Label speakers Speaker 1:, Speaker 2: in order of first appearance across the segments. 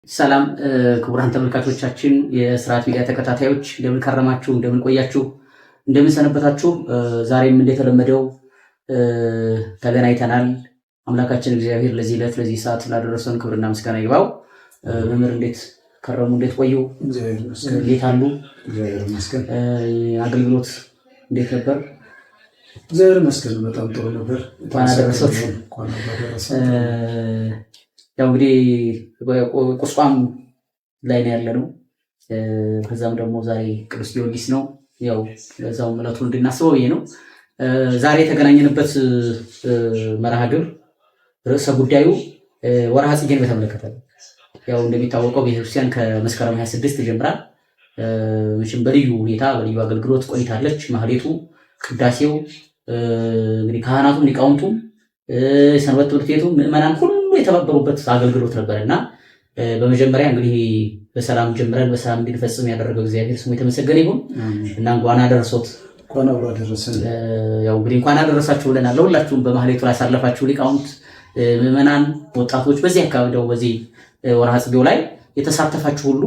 Speaker 1: ሰላም ክቡራን ተመልካቾቻችን የስርዓት ሚዲያ ተከታታዮች እንደምን ከረማችሁ እንደምን ቆያችሁ እንደምን ሰነበታችሁ ዛሬም እንደተለመደው ተገናኝተናል አምላካችን እግዚአብሔር ለዚህ ዕለት ለዚህ ሰዓት ላደረሰን ክብርና ምስጋና ይግባው መምህር እንዴት ከረሙ እንዴት ቆዩ
Speaker 2: እግዚአብሔር ይመስገን
Speaker 1: እንዴት አሉ
Speaker 2: እግዚአብሔር ይመስገን
Speaker 1: አገልግሎት እንዴት ነበር
Speaker 2: እግዚአብሔር ይመስገን በጣም ጥሩ ነበር
Speaker 1: ታናደረሰት ያው እንግዲህ ቁስቋም ላይ ነው ያለነው ከዛም ደግሞ ዛሬ ቅዱስ ጊዮርጊስ ነው ያው ለዛው መለቱን እንድናስበው ይሄ ነው ዛሬ የተገናኘንበት መርሃ ግብር ርዕሰ ጉዳዩ ወርሃ ጽጌን በተመለከተ ያው እንደሚታወቀው ቤተክርስቲያን ከመስከረም 26 ጀምራ ምሽም በልዩ ሁኔታ በልዩ አገልግሎት ቆይታለች ማህሌቱ ቅዳሴው እንግዲህ ካህናቱም ሊቃውንቱም ሰንበት ትምህርት ቤቱ ምዕመናን ሁሉ የተባበሩበት አገልግሎት ነበርና በመጀመሪያ እንግዲህ በሰላም ጀምረን በሰላም እንድንፈጽም ያደረገው እግዚአብሔር ስሙ የተመሰገነ ይሁን እና እንኳን አደረሶት
Speaker 2: እንኳን አብሮ አደረሰን
Speaker 1: ያው እንግዲህ እንኳን አደረሳችሁ ብለናል ለሁላችሁም በማህሌቱ ላይ ያሳለፋችሁ ሊቃውንት ምዕመናን ወጣቶች በዚህ አካባቢ ነው በዚህ ወርሃ ጽጌው ላይ የተሳተፋችሁ ሁሉ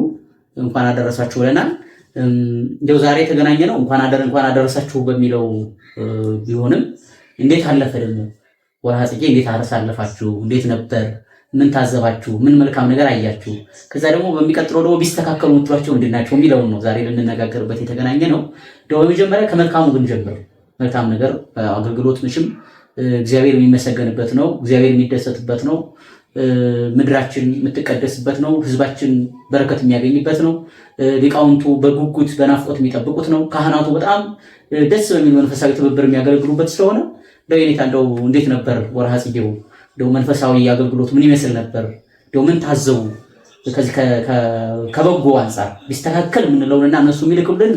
Speaker 1: እንኳን አደረሳችሁ ብለናል እንደው ዛሬ የተገናኘ ነው እንኳን አደረሳችሁ በሚለው ቢሆንም እንዴት አለፈ ደግሞ ወርሃ ጽጌ እንዴት አሳለፋችሁ እንዴት ነበር ምን ታዘባችሁ ምን መልካም ነገር አያችሁ ከዛ ደግሞ በሚቀጥለው ደግሞ ቢስተካከሉ ምትሏቸው እንድናቸው የሚለው ነው ዛሬ ልንነጋገርበት የተገናኘ ነው ደው በመጀመሪያ ከመልካሙ ብንጀምር መልካም ነገር አገልግሎት ምሽም እግዚአብሔር የሚመሰገንበት ነው እግዚአብሔር የሚደሰትበት ነው ምድራችን የምትቀደስበት ነው ህዝባችን በረከት የሚያገኝበት ነው ሊቃውንቱ በጉጉት በናፍቆት የሚጠብቁት ነው ካህናቱ በጣም ደስ በሚል መንፈሳዊ ትብብር የሚያገለግሉበት ስለሆነ ለየኔታ እንደው እንዴት ነበር ወርሃ ጽጌው እንደው መንፈሳዊ አገልግሎት ምን ይመስል ነበር እንደው ምን ታዘቡ ከዚህ ከበጎ አንፃር ቢስተካከል ምንለውንና እነሱ የሚልኩልን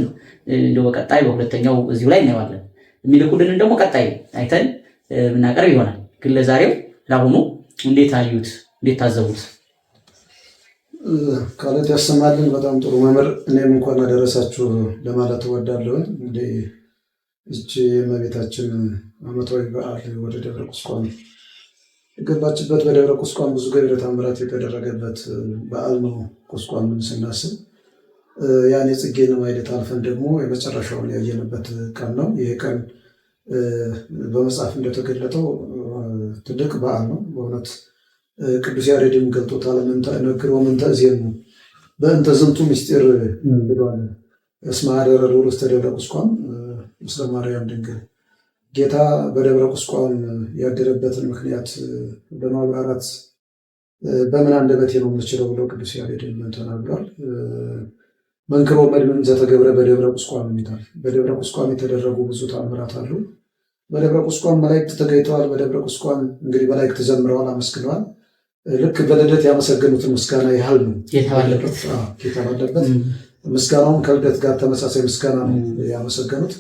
Speaker 1: እንደው በቀጣይ በሁለተኛው እዚሁ ላይ እናየዋለን የሚልኩልን ደግሞ ቀጣይ አይተን ምናቀርብ ይሆናል ግን ለዛሬው ለአሁኑ እንዴት አዩት እንዴት ታዘቡት
Speaker 2: ካለት ያሰማልን በጣም ጥሩ መምህር እኔም እንኳን አደረሳችሁ ለማለት እወዳለሁ እንዴ እቺ የእመቤታችን ዓመታዊ በዓል ወደ ደብረ ቁስቋም የገባችበት በደብረ ቁስቋም ብዙ ገድለ ተአምራት የተደረገበት በዓል ነው ቁስቋምን ስናስብ ያን የጽጌን ማይለት አልፈን ደግሞ የመጨረሻውን ያየንበት ቀን ነው ይሄ ቀን በመጽሐፍ እንደተገለጠው ትልቅ በዓል ነው በእውነት ቅዱስ ያሬድም ገልጦታል ነግሮ ምን ተእዜኑ በእንተ ዝንቱ ምስጢር ብሏል እስመ ኀደረ ልዑል ውስተ ደብረ ቁስቋም ምስለ ማርያም ድንግል ጌታ በደብረ ቁስቋም ያደረበትን ምክንያት በማብራራት በምን አንደበቴ ነው የምችለው ብሎ ቅዱስ ያሬድ ተናግሯል መንክሮ መድመን ዘተገብረ በደብረ ቁስቋም ይላል በደብረ ቁስቋም የተደረጉ ብዙ ተአምራት አሉ በደብረ ቁስቋም መላእክት ተገኝተዋል በደብረ ቁስቋም እንግዲህ መላእክት ዘምረዋል አመስግነዋል ልክ በልደት ያመሰገኑትን ምስጋና ያህል ነው ጌታ ባለበት ምስጋናውን ከልደት ጋር ተመሳሳይ ምስጋና ነው ያመሰገኑት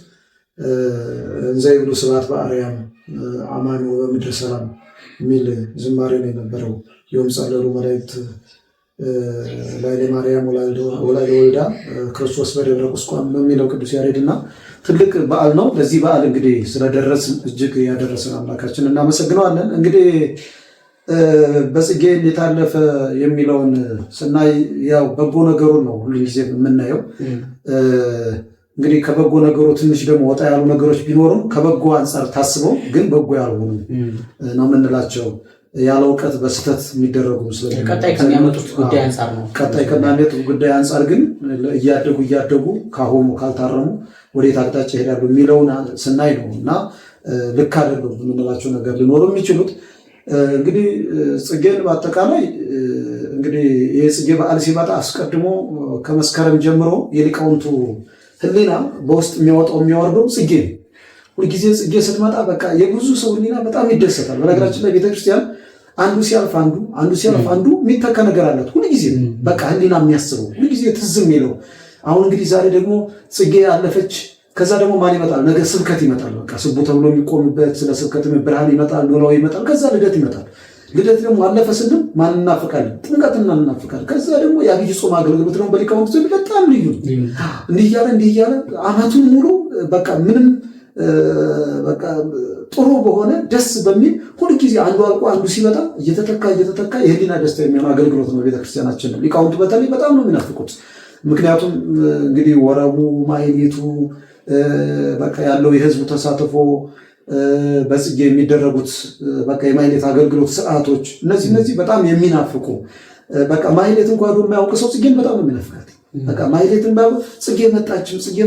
Speaker 2: እንዘ ይብሉ ስብሐት በአርያም አማን ወበምድር ሰላም የሚል ዝማሬ ነው የነበረው የወምጻለሉ መላእክት ላይ ለማርያም ወላዲ ወልዳ ክርስቶስ በደብረ ቁስቋም ነው የሚለው ቅዱስ ያሬድና ትልቅ በዓል ነው ለዚህ በዓል እንግዲህ ስለደረስን እጅግ ያደረሰን አምላካችን እናመሰግነዋለን እንግዲህ በጽጌ የታለፈ የሚለውን ስናይ ያው በጎ ነገሩን ነው ሁሉ ጊዜ የምናየው እንግዲህ ከበጎ ነገሩ ትንሽ ደግሞ ወጣ ያሉ ነገሮች ቢኖሩም ከበጎ አንፃር ታስበው ግን በጎ ያልሆኑ ነው የምንላቸው ያለ እውቀት በስተት የሚደረጉ ስለዚህ
Speaker 1: ቀጣይ ከሚያመጡት ጉዳይ አንፃር ነው
Speaker 2: ቀጣይ ከሚያመጡት ጉዳይ አንፃር ግን እያደጉ ካሆሙ ካልታረሙ ወዴት አቅጣጫ ይሄዳሉ የሚለውን ስናይ ነው እና ልክ አይደለም የምንላቸው ነገር ሊኖሩ የሚችሉት እንግዲህ ጽጌን በአጠቃላይ እንግዲህ የጽጌ በዓል ሲመጣ አስቀድሞ ከመስከረም ጀምሮ የሊቃውንቱ ህሊና በውስጥ የሚያወጣው የሚያወርደው ጽጌ ሁልጊዜ ጽጌ ስትመጣ በቃ የብዙ ሰው ህሊና በጣም ይደሰታል በነገራችን ላይ ቤተክርስቲያን አንዱ ሲያልፍ አንዱ የሚተካ ነገር አላት ሁልጊዜ በቃ ህሊና የሚያስበው ሁልጊዜ ትዝ የሚለው አሁን እንግዲህ ዛሬ ደግሞ ጽጌ አለፈች ከዛ ደግሞ ማን ይመጣል ነገ ስብከት ይመጣል በቃ ስቡ ተብሎ የሚቆምበት ስለ ስብከት ብርሃን ይመጣል ኖላው ይመጣል ከዛ ልደት ይመጣል ልደት ደግሞ አለፈ ስንል ማን እናፍቃለን ጥምቀትና እናፍቃለን ከዛ ደግሞ የአብይ ጾም አገልግሎት ነው በሊቃውንቱ ዘንድ በጣም ልዩ እንዲህ እያለ አመቱን ሙሉ በቃ ምንም በቃ ጥሩ በሆነ ደስ በሚል ሁልጊዜ አንዱ አልቆ አንዱ ሲመጣ እየተተካ የህሊና ደስታ የሚሆን አገልግሎት ነው ቤተክርስቲያናችን ነው። ሊቃውንቱ በተለይ በጣም ነው የሚናፍቁት። ምክንያቱም እንግዲህ ወረቡ ማይሌቱ በቃ ያለው የህዝቡ ተሳትፎ በጽጌ የሚደረጉት በቃ የማይሌት አገልግሎት ስርዓቶች እነዚህ በጣም የሚናፍቁ በቃ ማይሌት እንኳን የማያውቅ ሰው ጽጌን በጣም ነው የሚናፍቃት። በቃ ማይሌትን ጽጌ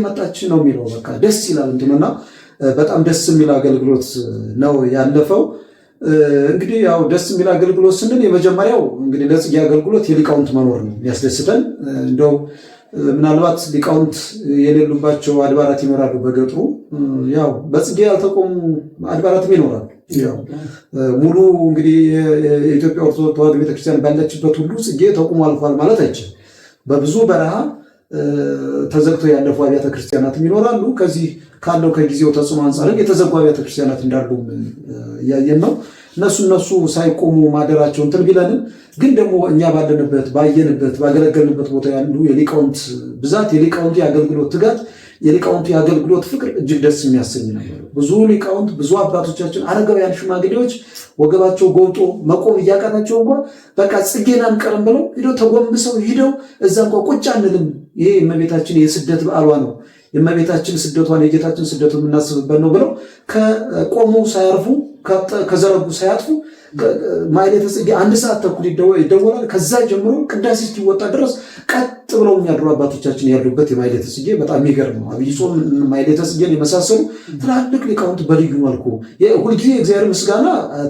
Speaker 2: መጣች ነው የሚለው። በቃ ደስ ይላል እንትምና በጣም ደስ የሚል አገልግሎት ነው ያለፈው። እንግዲህ ያው ደስ የሚል አገልግሎት ስንል የመጀመሪያው እንግዲህ ለጽጌ አገልግሎት የሊቃውንት መኖር ነው ያስደስተን። እንደው ምናልባት ሊቃውንት የሌሉባቸው አድባራት ይኖራሉ በገጠሩ። ያው በጽጌ ያልተቆሙ አድባራትም ይኖራሉ። ያው ሙሉ እንግዲህ የኢትዮጵያ ኦርቶዶክስ ተዋሕዶ ቤተክርስቲያን ባለችበት ሁሉ ጽጌ ተቆሞ አልፏል ማለት አይቻልም። በብዙ በረሃ ተዘግቶ ያለፉ አብያተ ክርስቲያናትም ይኖራሉ። ከዚህ ካለው ከጊዜው ተጽዕኖ አንጻር የተዘጉ አብያተ ክርስቲያናት እንዳሉ እያየን ነው። እነሱ ሳይቆሙ ማደራቸው እንትን ቢለንም ግን ደግሞ እኛ ባየንበት ባገለገልንበት ቦታ ያሉ የሊቃውንት ብዛት፣ የሊቃውንቱ የአገልግሎት ትጋት፣ የሊቃውንቱ የአገልግሎት ፍቅር እጅግ ደስ የሚያሰኝ ነበር። ብዙ ሊቃውንት ብዙ አባቶቻችን አረጋውያን ሽማግሌዎች ወገባቸው ጎብጦ መቆም እያቃታቸው እንኳን በቃ ጽጌን አንቀርም ብለው ሄደው ተጎንብሰው ሄደው እዛ እንኳ ቁጭ አንልም፣ ይሄ የእመቤታችን የስደት በዓሏ ነው፣ የእመቤታችን ስደቷን የጌታችን ስደቱን የምናስብበት ነው ብለው ከቆሙ ሳያርፉ ከዘረጉ ሳያጥፉ ማይሌተ ጽጌ 1 ሰዓት ተኩል ይደወላል። ከዛ ጀምሮ ቅዳሴ እስኪወጣ ድረስ ቀጥ ብለው የሚያድሩ አባቶቻችን ያሉበት የማይሌተ ጽጌ በጣም የሚገርም ነው። አብይ ጾም ማይሌተ ጽጌን የመሳሰሉ ትላልቅ ሊቃውንት በልዩ መልኩ ሁልጊዜ የእግዚአብሔር ምስጋና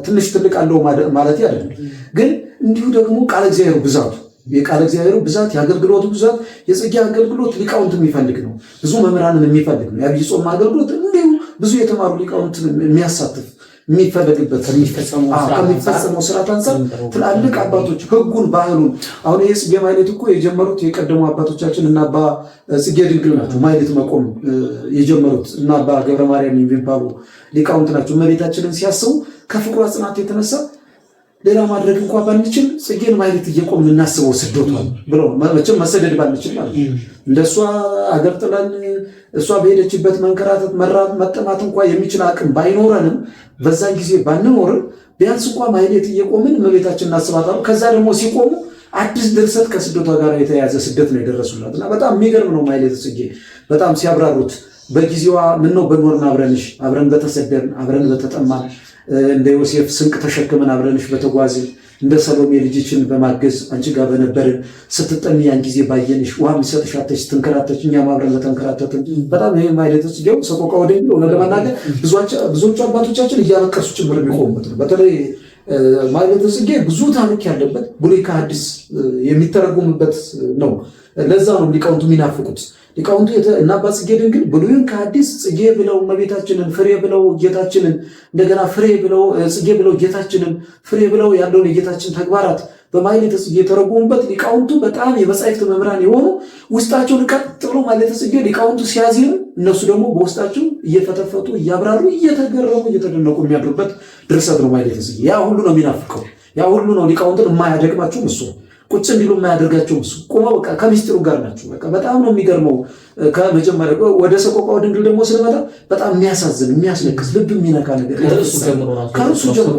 Speaker 2: ትልቅ አለው ማለት አይደለም፣ ግን እንዲሁ ደግሞ ቃለ እግዚአብሔር ብዛቱ የቃለ እግዚአብሔር ብዛት የአገልግሎቱ ብዛት የጽጌ አገልግሎት ሊቃውንት የሚፈልግ ነው። ብዙ መምህራንን የሚፈልግ ነው። የአብይ ጾም አገልግሎት እንዲሁ ብዙ የተማሩ ሊቃውንት የሚያሳትፍ የሚፈለግበት ከሚፈጸመው ስርዓት አንጻር ትላልቅ አባቶች ሕጉን ባህሉን አሁን ይህ ጽጌ ማይሌት እኮ የጀመሩት የቀደሙ አባቶቻችን እና አባ ጽጌ ድንግል ናቸው። ማይሌት መቆም የጀመሩት እና አባ ገብረ ማርያም የሚባሉ ሊቃውንት ናቸው። እመቤታችንን ሲያስቡ ከፍቅሯ ጽናት የተነሳ ሌላ ማድረግ እንኳን ባንችል ጽጌን ማይሌት እየቆምን እናስበው ስደቷን ብለው መቼም መሰደድ ባንችል ማለት እንደሷ አገር ጥለን እሷ በሄደችበት መንከራተት መራብ መጠማት እንኳን የሚችል አቅም ባይኖረንም በዛን ጊዜ ባንኖርም ቢያንስ እንኳን ማይሌት እየቆምን እመቤታችንን እናስባታለን። ከዛ ደግሞ ሲቆሙ አዲስ ድርሰት ከስደቷ ጋር የተያያዘ ስደት ነው የደረሱላት እና በጣም የሚገርም ነው። ማይሌት ጽጌ በጣም ሲያብራሩት በጊዜዋ ምነው በኖርን አብረንሽ አብረን በተሰደርን አብረን በተጠማን እንደ ዮሴፍ ስንቅ ተሸክመን አብረንሽ በተጓዝን እንደ ሰሎሜ ልጅችን በማገዝ አንቺ ጋር በነበርን ስትጠሚ ያን ጊዜ ባየንሽ ውሃ የሚሰጥሽ አጥተሽ ስትንከራተች እኛም አብረን በተንከራተትን። በጣም ይሄ ማይሌተ ጽጌው ሰቆቃወ ድንግል ሆነ ለማናገር ብዙዎቹ አባቶቻችን እያለቀሱ ጭምር የሚቆሙበት ነው። በተለይ ማይሌተ ጽጌ ብዙ ታሪክ ያለበት ብሉይ ከሐዲስ የሚተረጉምበት ነው። ለዛ ነው ሊቃውንቱ የሚናፍቁት። ሊቃውንቱ እና አባ ጽጌ ድንግል ብሉይን ከሐዲስ ጽጌ ብለው እመቤታችንን፣ ፍሬ ብለው ጌታችንን፣ እንደገና ፍሬ ብለው ጽጌ ብለው ጌታችንን፣ ፍሬ ብለው ያለውን የጌታችን ተግባራት በማይሌተ ጽጌ የተረጎሙበት ሊቃውንቱ በጣም የመጻሕፍት መምህራን የሆኑ ውስጣቸውን ቀጥ ብሎ ማይሌተ ጽጌ ሊቃውንቱ ሲያዜሙ እነሱ ደግሞ በውስጣቸው እየፈተፈቱ እያብራሩ እየተገረሙ እየተደነቁ የሚያድሩበት ድርሰት ነው ማይሌተ ጽጌ። ያ ሁሉ ነው የሚናፍቀው። ያ ሁሉ ነው ሊቃውንትን የማያደግማቸው እሱ ቁጭ እንዲሉ የማያደርጋቸው እሱ ቁመው በቃ ከምስጢሩ ጋር ናቸው። በቃ በጣም ነው የሚገርመው። ከመጀመሪያ ወደ ሰቆቃወ ድንግል ደግሞ ስንመጣ በጣም የሚያሳዝን የሚያስለቅስ ልብ የሚነካ ነገር ከእርሱ ጀምሮ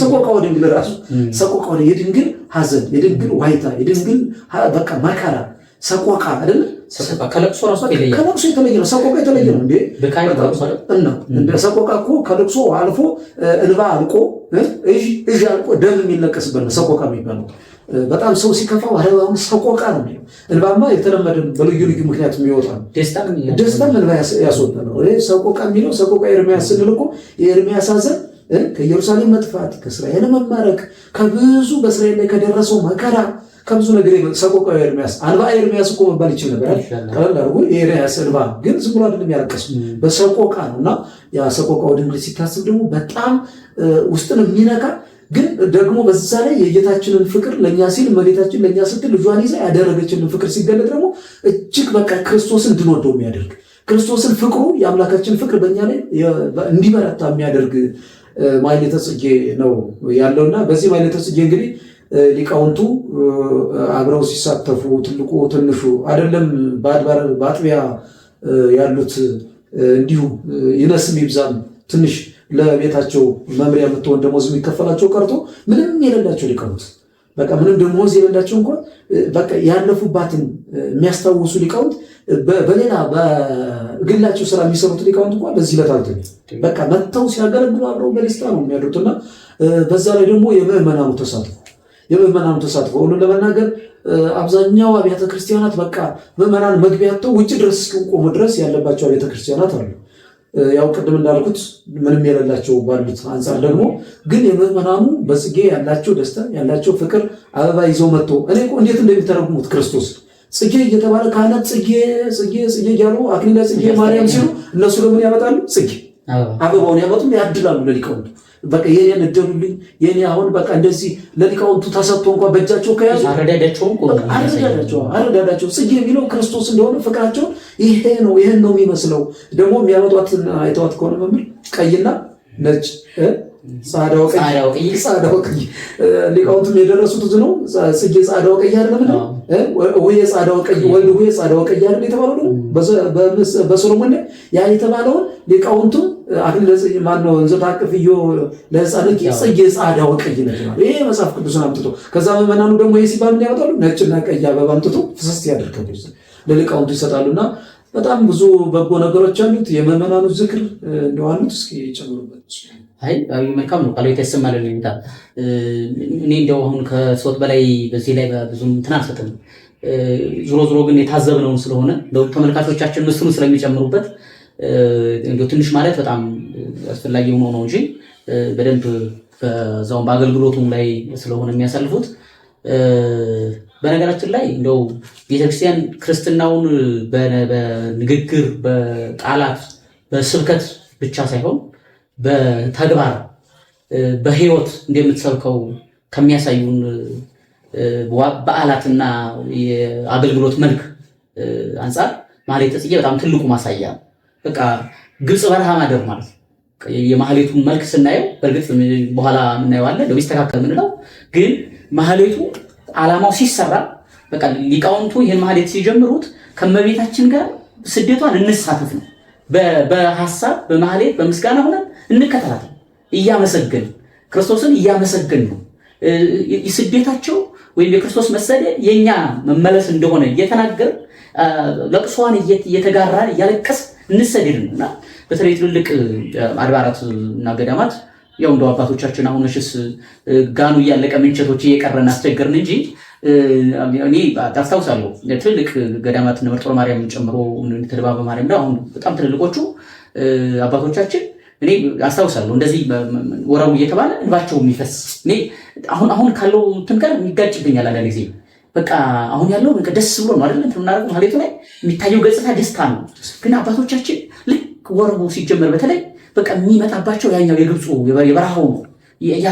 Speaker 2: ሰቆቃወ ድንግል ራሱ ሰቆቃወ የድንግል ሐዘን፣ የድንግል ዋይታ፣ የድንግል በቃ መከራ ሰቆቃ አይደለ?
Speaker 1: ከለቅሶ ራሱ
Speaker 2: ከለቅሶ የተለየ ነው። ሰቆቃ የተለየ ነው እንዴ! እንደ ሰቆቃ እኮ ከለቅሶ አልፎ እንባ አልቆ እዥ አልቆ ደም የሚለቀስበት ነው ሰቆቃ የሚባለው። በጣም ሰው ሲከፋው አሁን ሰቆቃ ነው። እንባማ የተለመደ በልዩ ልዩ ምክንያት የሚወጣ ነው። ደስታም እንባ ያስወጣ ነው። ሰቆቃ የሚለው ሰቆቃ ኤርምያስ ስንል እኮ የኤርምያስ ሐዘን ከኢየሩሳሌም መጥፋት፣ ከእስራኤል መማረክ፣ ከብዙ በእስራኤል ላይ ከደረሰው መከራ ከብዙ ነገር ሰቆቃ ኤርምያስ አንባ ኤርምያስ እኮ መባል ይችል ነበር። ቀለል አድርጎ የኤርምያስ እንባ ግን ዝም ብሎ አይደለም ያለቀሱ በሰቆቃ ነውና ያ ሰቆቃወ ድንግል ሲታስብ ደግሞ በጣም ውስጥን የሚነካ ግን ደግሞ በዛ ላይ የጌታችንን ፍቅር ለኛ ሲል እመቤታችን ለኛ ስትል ልጇን ይዛ ያደረገችንን ፍቅር ሲገለጥ ደግሞ እጅግ በቃ ክርስቶስን እንድንወደው የሚያደርግ ክርስቶስን ፍቅሩ የአምላካችን ፍቅር በእኛ ላይ እንዲበረታ የሚያደርግ ማይሌተ ጽጌ ነው ያለውና በዚህ ማይሌተ ጽጌ እንግዲህ ሊቃውንቱ አብረው ሲሳተፉ ትልቁ ትንሹ አይደለም በአጥቢያ ያሉት እንዲሁ ይነስም ይብዛም ትንሽ ለቤታቸው መምሪያ የምትሆን ደሞዝ የሚከፈላቸው ቀርቶ ምንም የሌላቸው ሊቃውንት በቃ ምንም ደሞዝ የሌላቸው እንኳን በቃ ያለፉባትን የሚያስታውሱ ሊቃውንት በሌላ በግላቸው ስራ የሚሰሩት ሊቃውንት እንኳን በዚህ ለታልተኝ በቃ መጥተው ሲያገለግሉ አብረው በደስታ ነው የሚያድሩትና በዛ ላይ ደግሞ የምዕመናኑ ተሳትፎ ሁሉን ለመናገር አብዛኛው አብያተ ክርስቲያናት በቃ ምዕመናን መግቢያቸው ውጭ ድረስ እስኪቆሙ ድረስ ያለባቸው አብያተ ክርስቲያናት አሉ። ያው ቅድም እንዳልኩት ምንም የሌላቸው ባሉት አንጻር ደግሞ ግን የምዕመናኑ በጽጌ ያላቸው ደስታ ያላቸው ፍቅር አበባ ይዘው መጥቶ እኔ እኮ እንዴት እንደሚተረጉሙት ክርስቶስ ጽጌ እየተባለ ካህናት ጽጌ እያሉ አክሊለ ጽጌ ማርያም ሲሉ እነሱ ለምን ያመጣሉ? ጽጌ አበባውን ያመጡም ያድላሉ ለሊቃውንቱ። በቃ የኔን እደሉልኝ የኔ አሁን በቃ እንደዚህ ለሊቃውንቱ ተሰጥቶ እንኳን በእጃቸው ከያዙ አረዳዳቸው ጽጌ የሚለው ክርስቶስ እንደሆነ ፍቅራቸውን ይሄን ነው የሚመስለው። ደግሞ የሚያመጧትን አይተዋት ከሆነ መምህር ቀይና ነጭ ጻዳው ቀይ ሊቃውንቱም የደረሱት ነው። ጽጌ ጻዳው ቀይ አይደለም ነው ወይ ጻዳው ቀይ ወልድ ወይ ጻዳው ቀይ አይደለም የተባለው ነው በሶሎሞን ያ የተባለውን ሊቃውንቱ አክሊለ ጽጌ ማነው እንዘታቅፍዮ ለሕፃንኪ ጽጌ ጻዳው ቀይ ነው። ይሄ መጽሐፍ ቅዱስን አምጥቶ ከዛ ምዕመናኑ ደግሞ ይሄ ሲባል ምን ያወጣሉ? ነጭና ቀይ አበባ አምጥቶ ፍስስ ያደርጋሉ ለሊቃውንቱ ይሰጣሉና በጣም ብዙ በጎ ነገሮች አሉት። የምዕመናኑ ዝክር እንደዋሉት እስኪ ጨምሩበት።
Speaker 1: አይ መልካም ነው። ቃሉ የተሰማልን ይምጣ። እኔ እንደው አሁን ከሶት በላይ በዚህ ላይ ብዙም እንትን አልሰጥም። ዞሮ ግን የታዘብነውን ስለሆነ እንደው ተመልካቾቻችን ምስሉን ስለሚጨምሩበት እንደው ትንሽ ማለት በጣም አስፈላጊ ሆኖ ነው እንጂ በደንብ በዛው በአገልግሎቱም ላይ ስለሆነ የሚያሳልፉት። በነገራችን ላይ እንደው ቤተክርስቲያን ክርስትናውን በንግግር በቃላት በስብከት ብቻ ሳይሆን በተግባር በህይወት እንደምትሰብከው ከሚያሳዩን በዓላትና የአገልግሎት መልክ አንጻር ማህሌተ ጽጌ በጣም ትልቁ ማሳያ በቃ ግልጽ በረሃ ማደር ማለት የማህሌቱን መልክ ስናየው በእርግጥ በኋላ የምናየዋለን ነው ይስተካከል ምንለው ግን ማህሌቱ ዓላማው ሲሰራ በቃ ሊቃውንቱ ይሄን ማህሌት ሲጀምሩት ከመቤታችን ጋር ስደቷን እንሳተፍ ነው። በሐሳብ በማህሌት በምስጋና ሆነን እንከታተል እያመሰገን ክርስቶስን እያመሰገን ነው። ስደታቸው ወይም የክርስቶስ መሰደድ የኛ መመለስ እንደሆነ እየተናገር ለቅሷን እየተጋራን እያለቀስ እንሰደድ ነውና በተለይ ትልልቅ አድባራት እና ገዳማት ያው እንደው አባቶቻችን አሁን እሺስ ጋኑ እያለቀ ምንቸቶች እየቀረን አስቸገርን እንጂ እኔ አስታውሳለሁ ትልልቅ ገዳማት እነ መርጦለ ማርያም ጨምሮ ተደባበ ማርያም ነው አሁን በጣም ትልልቆቹ አባቶቻችን እኔ አስታውሳለሁ እንደዚህ ወራው እየተባለ እንባቸው የሚፈስ እኔ አሁን ካለው እንትን ጋር የሚጋጭብኛል አንዳንድ ጊዜ በቃ አሁን ያለው በቃ ደስ ብሎ ነው አይደል እንትን እናደርገው ማለቱ ላይ የሚታየው ገጽታ ደስታ ነው። ግን አባቶቻችን ልክ ወራው ሲጀመር በተለይ በቃ የሚመጣባቸው ያኛው የግብፁ የበረሃው ነው ያ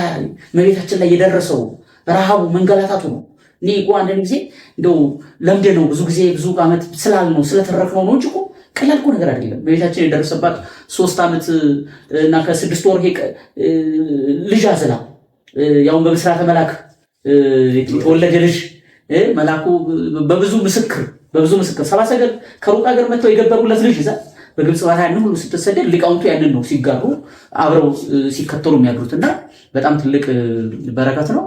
Speaker 1: መሬታችን ላይ የደረሰው ረሃቡ መንገላታቱ ነው። እኔ አንዳንድ ጊዜ እንደው ለምደ ነው ብዙ ጊዜ ብዙ ዓመት ስላልነው ስለተረፍነው ነው እንጂ ቀላል እኮ ነገር አይደለም። በቤታችን የደረሰባት 3 ዓመት እና ከ6 ወር ልጅ አዝላ ያው በብስራተ መልአክ የተወለደ ልጅ መልአኩ በብዙ ምስክር ሰባ ሰገል ከሩቅ ሀገር መጥተው የገበሩለት ልጅ ይዛ በግብጽ ባታ ያን ሁሉ ስትሰደድ ሊቃውንቱ ያንን ነው ሲጋሩ አብረው ሲከተሉ የሚያድሩትና በጣም ትልቅ በረከት ነው።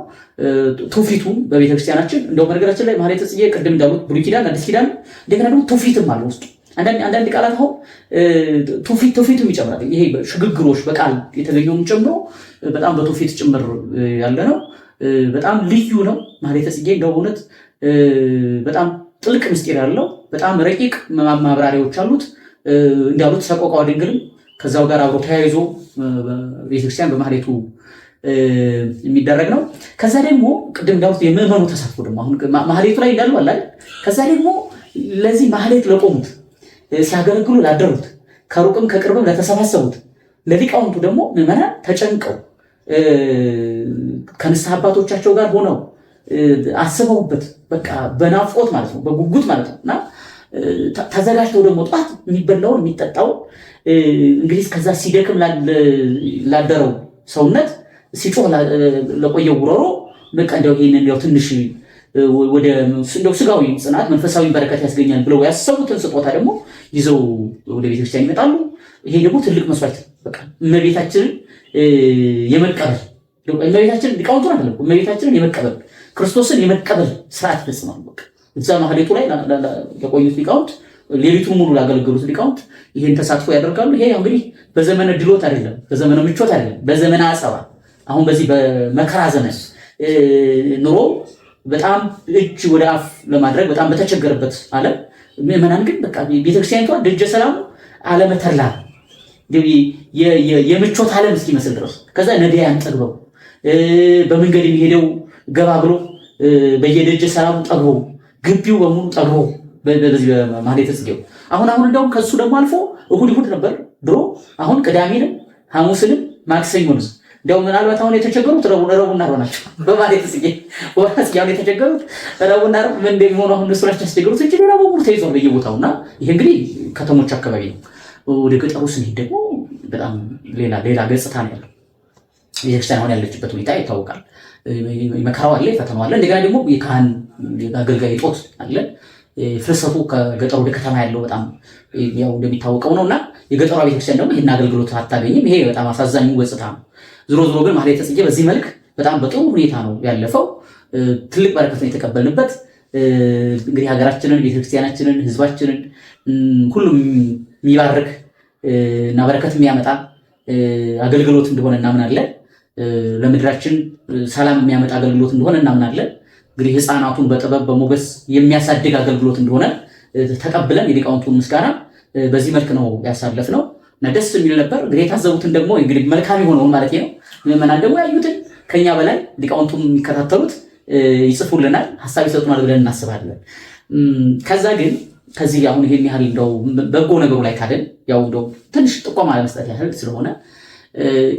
Speaker 1: ትውፊቱ በቤተክርስቲያናችን እንደው በነገራችን ላይ ማህሌተ ጽጌ ቅድም እንዳሉት ብሉይ ኪዳን አዲስ ኪዳን እንደገና ደግሞ ትውፊትም አለ ውስጡ አንዳንድ ቃላት አሁን ትውፊቱም ይጨምራል። ይሄ ሽግግሮች በቃል የተገኘውን ጨምሮ በጣም በትውፊት ጭምር ያለ ነው። በጣም ልዩ ነው ማህሌተ ጽጌ እንደው እውነት በጣም ጥልቅ ምስጢር ያለው በጣም ረቂቅ ማብራሪያዎች አሉት። እንዳሉት ሰቆቃወ ድንግልም ከዛው ጋር አብሮ ተያይዞ ቤተክርስቲያን በማህሌቱ የሚደረግ ነው። ከዛ ደግሞ ቅድም እንዳሉት የምዕመኑ ተሳትፎ ደግሞ አሁን ማህሌቱ ላይ እንዳሉ አለ አይደል? ከዛ ደግሞ ለዚህ ማህሌት ለቆሙት ሲያገለግሉ ላደሩት ከሩቅም ከቅርብም ለተሰባሰቡት ለሊቃውንቱ ደግሞ ምዕመናን ተጨንቀው ከንስሐ አባቶቻቸው ጋር ሆነው አስበውበት በቃ በናፍቆት ማለት ነው በጉጉት ማለት ነውና ተዘጋጅተው ደግሞ ጧት የሚበላውን የሚጠጣውን እንግዲህ ከዛ ሲደክም ላደረው ሰውነት ሲጮህ ለቆየው ጉሮሮ በቃ እንደው ይሄንን እንደው ትንሽ ወደ እንደው ስጋዊ ጽናት መንፈሳዊ በረከት ያስገኛል ብለው ያሰቡትን ስጦታ ደግሞ ይዘው ወደ ቤተክርስቲያን ይመጣሉ። ይሄ ደግሞ ትልቅ መስዋዕት በቃ እመቤታችንን የመቀበል እመቤታችንን ሊቃውንቱን አይደለም እመቤታችንን የመቀበል ክርስቶስን የመቀበል ስርዓት ይፈጽማሉ። በቃ እዛ ማህሌቱ ላይ ለቆዩት ሊቃውንት ሌሊቱን ሙሉ ላገለገሉት ሊቃውንት ይሄን ተሳትፎ ያደርጋሉ። ይሄ እንግዲህ በዘመነ ድሎት አይደለም፣ በዘመነ ምቾት አይደለም፣ በዘመነ አጸባ አሁን በዚህ በመከራ ዘመን ኑሮ በጣም እጅ ወደ አፍ ለማድረግ በጣም በተቸገረበት ዓለም ምዕመናን ግን በቃ ቤተክርስቲያኒቷ ደጀ ሰላሙ ዓለመ ተድላ የምቾት ዓለም እስኪመስል ድረስ ከዛ ነዳያን ጠግበው በመንገድ የሚሄደው ገባ ብሎ በየደጀ ሰላሙ ጠግበው ግቢው በሙሉ ጠግበው በዚህ በማህሌተ ጽጌው አሁን እንደውም ከሱ ደግሞ አልፎ እሁድ ነበር ድሮ። አሁን ቅዳሜንም ሐሙስንም ማክሰኞንም እንደውም ምናልባት አሁን የተቸገሩት ረቡዕና ዓርብ ናቸው። በማህሌተ ጽጌ ወራስ ያው የተቸገሩት ረቡዕና ዓርብ ምን እንደሚሆኑ አሁን እነሱ ናቸው ያስቸገሩት እንጂ ሌላ በሙሉ ተይዟል በየቦታውና ይሄ እንግዲህ ከተሞች አካባቢ ነው። ወደ ገጠሩ ስንሄድ ደግሞ በጣም ሌላ ገጽታ ነው ያለው። ቤተክርስቲያን አሁን ያለችበት ሁኔታ ይታወቃል። መከራው አለ፣ ፈተናው አለ። እንደገና ደግሞ የካህን አገልጋይ ጦት አለ። ፍልሰቱ ከገጠሩ ወደ ከተማ ያለው በጣም ያው እንደሚታወቀው ነውና የገጠሯ ቤተክርስቲያን ደግሞ ይሄን አገልግሎት አታገኝም። ይሄ በጣም አሳዛኝ ገጽታ ነው። ዞሮ ግን ማህሌተ ጽጌ በዚህ መልክ በጣም በጥሩ ሁኔታ ነው ያለፈው። ትልቅ በረከት ነው የተቀበልንበት። እንግዲህ ሀገራችንን፣ ቤተክርስቲያናችንን፣ ህዝባችንን ሁሉም የሚባርክ እና በረከት የሚያመጣ አገልግሎት እንደሆነ እናምናለን። ለምድራችን ሰላም የሚያመጣ አገልግሎት እንደሆነ እናምናለን። እንግዲህ ህፃናቱን በጥበብ በሞገስ የሚያሳድግ አገልግሎት እንደሆነ ተቀብለን የሊቃውንቱን ምስጋና በዚህ መልክ ነው ያሳለፍነው እና ደስ የሚል ነበር። እንግዲህ የታዘቡትን ደግሞ እንግዲህ መልካም የሆነውን ማለት ነው ምዕመናን ደግሞ ያዩትን ከኛ በላይ ሊቃውንቱን የሚከታተሉት ይጽፉልናል፣ ሀሳብ ይሰጡናል ብለን እናስባለን። ከዛ ግን ከዚህ አሁን ይሄን ያህል እንደው በጎ ነገሩ ላይ ካለን ያው እንደው ትንሽ ጥቆማ ለመስጠት ያህል ስለሆነ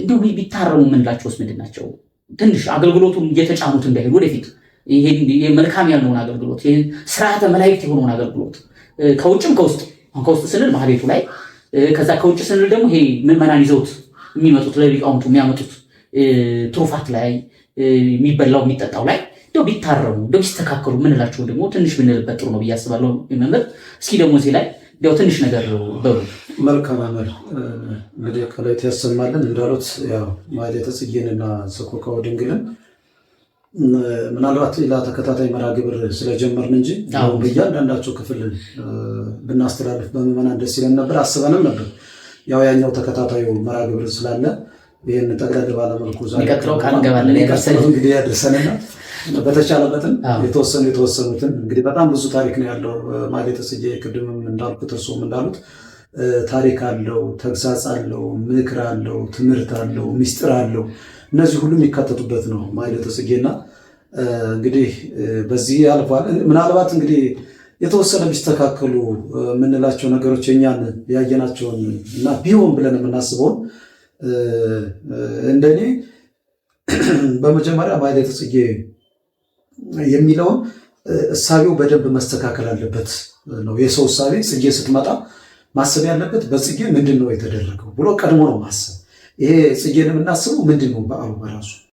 Speaker 1: እንደው ቢታረሙ የምንላቸውስ ምንድን ናቸው? ትንሽ አገልግሎቱን እየተጫኑት እንዳይሄዱ ወደፊት ይሄ መልካም ያልነውን አገልግሎት ይሄ ስርዓተ መላእክት የሆነውን አገልግሎት ከውጭም ከውስጥ ስንል ማህሌቱ ላይ ከዛ ከውጭ ስንል ደግሞ ይሄ ምዕመናን ይዘውት የሚመጡት ለሊቃውንቱ የሚያመጡት ትሩፋት ላይ የሚበላው የሚጠጣው ላይ እንደው ቢታረሙ እንደው ቢስተካከሉ ምንላቸው ደግሞ ትንሽ ብንልበት ጥሩ ነው ብዬ አስባለሁ። መምህር እስኪ ደግሞ እዚህ ላይ እንደው ትንሽ ነገር በሉ።
Speaker 2: መልካም መምህር እንግዲህ ቃላት ያሰማልን እንዳሉት ያው ማህሌተ ጽጌንና ሰቆቃወ ድንግልን ምናልባት ሌላ ተከታታይ መርሃ ግብር ስለጀመርን እንጂ በእያንዳንዳቸው ክፍል ብናስተላልፍ በምዕመናን ደስ ይለን ነበር፣ አስበንም ነበር። ያው ያኛው ተከታታዩ መርሃ ግብር ስላለ ይህን ጠቅለል ባለመልኩ
Speaker 1: የሚቀጥለው ቃል እንገባለን
Speaker 2: እንግዲህ ያደርሰንና በተቻለ መጠን የተወሰኑትን እንግዲህ በጣም ብዙ ታሪክ ነው ያለው ማህሌተ ጽጌ። ቅድምም እንዳልኩት እርሶም እንዳሉት ታሪክ አለው፣ ተግሳጽ አለው፣ ምክር አለው፣ ትምህርት አለው፣ ምስጢር አለው። እነዚህ ሁሉ የሚካተቱበት ነው ማህሌተ ጽጌና እንግዲህ በዚህ ያልፋል። ምናልባት እንግዲህ የተወሰነ ቢስተካከሉ የምንላቸው ነገሮች የኛን ያየናቸውን እና ቢሆን ብለን የምናስበውን እንደኔ በመጀመሪያ ማህሌተ ጽጌ የሚለውን እሳቤው በደንብ መስተካከል አለበት ነው። የሰው እሳቤ ጽጌ ስትመጣ ማሰብ ያለበት በጽጌ ምንድን ነው የተደረገው ብሎ ቀድሞ ነው ማሰብ። ይሄ ጽጌን የምናስበው ምንድን ነው በዓሉ በራሱ